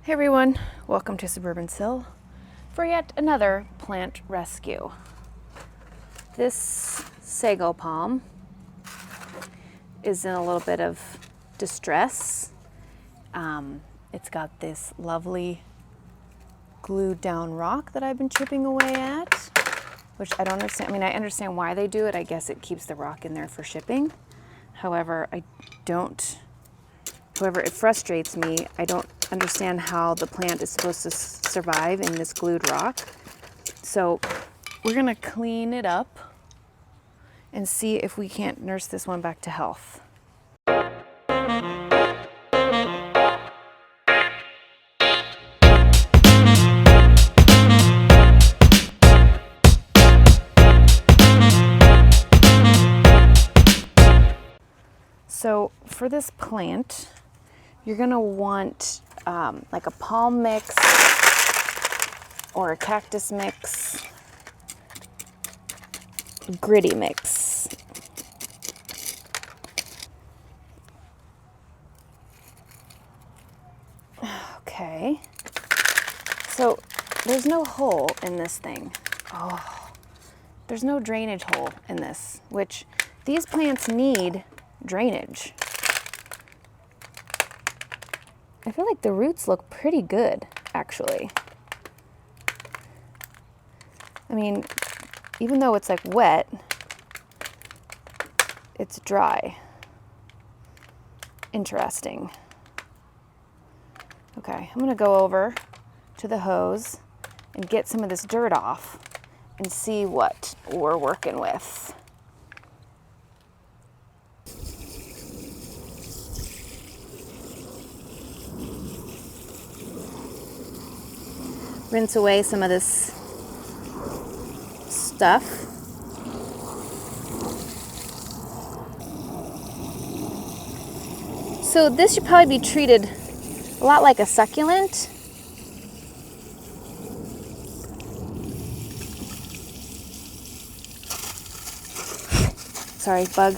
Hey everyone, welcome to Suburban Sill for yet another plant rescue. This Sago Palm is in a little bit of distress. It's got this lovely glued down rock that I've been chipping away at, which I don't understand. I mean, I understand why they do it. I guess it keeps the rock in there for shipping. However, it frustrates me. I don't understand how the plant is supposed to survive in this glued rock. So we're gonna clean it up and see if we can't nurse this one back to health. So for this plant, you're gonna want like a palm mix or a cactus mix, gritty mix. Okay, so there's no hole in this thing. Oh, there's no drainage hole in this, which these plants need drainage. I feel like the roots look pretty good, actually. I mean, even though it's like wet, it's dry. Interesting. Okay, I'm gonna go over to the hose and get some of this dirt off and see what we're working with. Rinse away some of this stuff. So this should probably be treated a lot like a succulent. Sorry, bug.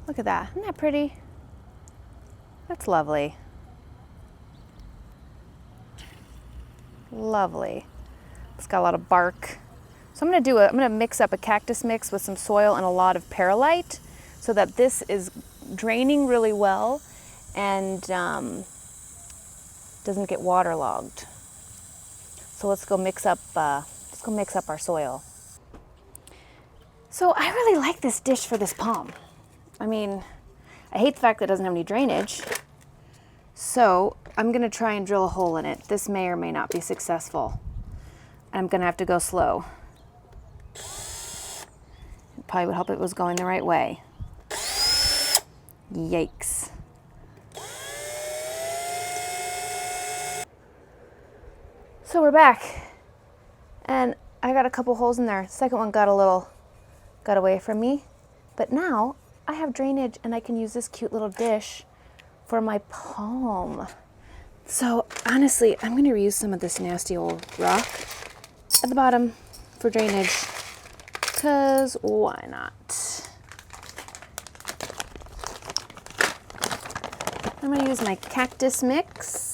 Look at that, isn't that pretty? That's lovely. Lovely. It's got a lot of bark. So I'm gonna mix up a cactus mix with some soil and a lot of perlite so that this is draining really well and doesn't get waterlogged. So let's go mix up our soil. So I really like this dish for this palm. I mean, I hate the fact that it doesn't have any drainage. So I'm gonna try and drill a hole in it. This may or may not be successful. I'm gonna have to go slow. It probably would help if it was going the right way. Yikes. So we're back. And I got a couple holes in there. The second one got away from me. But now I have drainage and I can use this cute little dish for my palm. So honestly, I'm gonna reuse some of this nasty old rock at the bottom for drainage, because why not? I'm gonna use my cactus mix.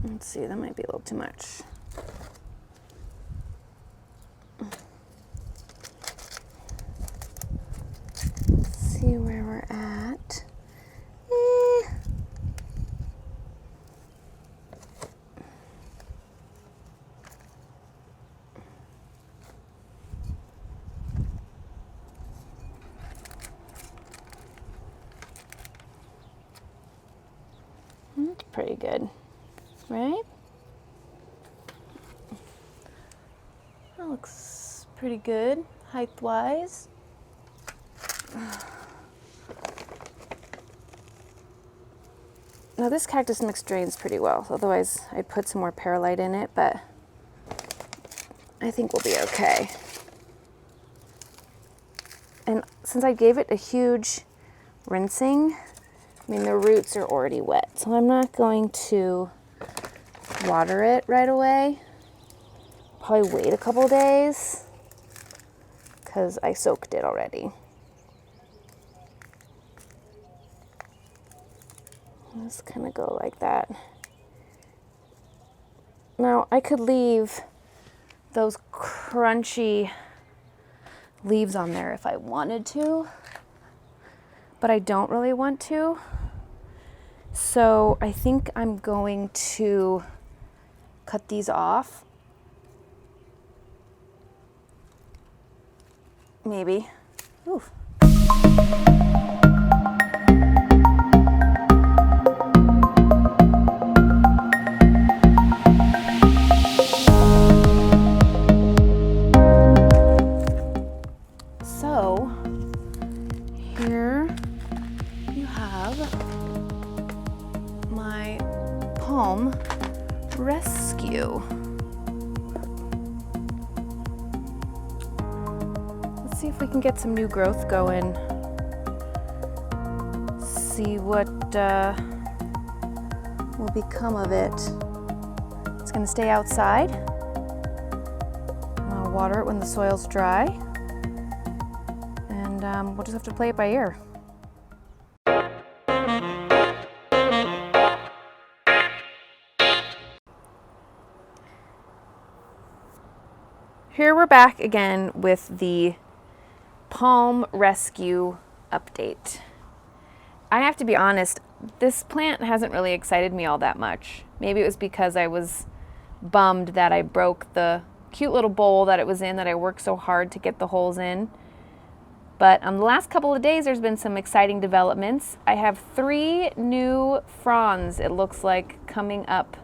Let's see, that might be a little too much. Let's see where we're at. That's pretty good, right? That looks pretty good, height-wise. Now this cactus mix drains pretty well, otherwise I'd put some more perlite in it, but I think we'll be okay. And since I gave it a huge rinsing, I mean, the roots are already wet, so I'm not going to water it right away. Probably wait a couple days because I soaked it already. Just kind of go like that. Now, I could leave those crunchy leaves on there if I wanted to, but I don't really want to. So I think I'm going to cut these off. Maybe. Ooh. So here you have my palm rescue. Let's see if we can get some new growth going. See what will become of it. It's going to stay outside. I'll water it when the soil's dry. And we'll just have to play it by ear. Here we're back again with the palm rescue update. I have to be honest, this plant hasn't really excited me all that much. Maybe it was because I was bummed that I broke the cute little bowl that it was in, that I worked so hard to get the holes in. But the last couple of days, there's been some exciting developments. I have 3 new fronds, it looks like, coming up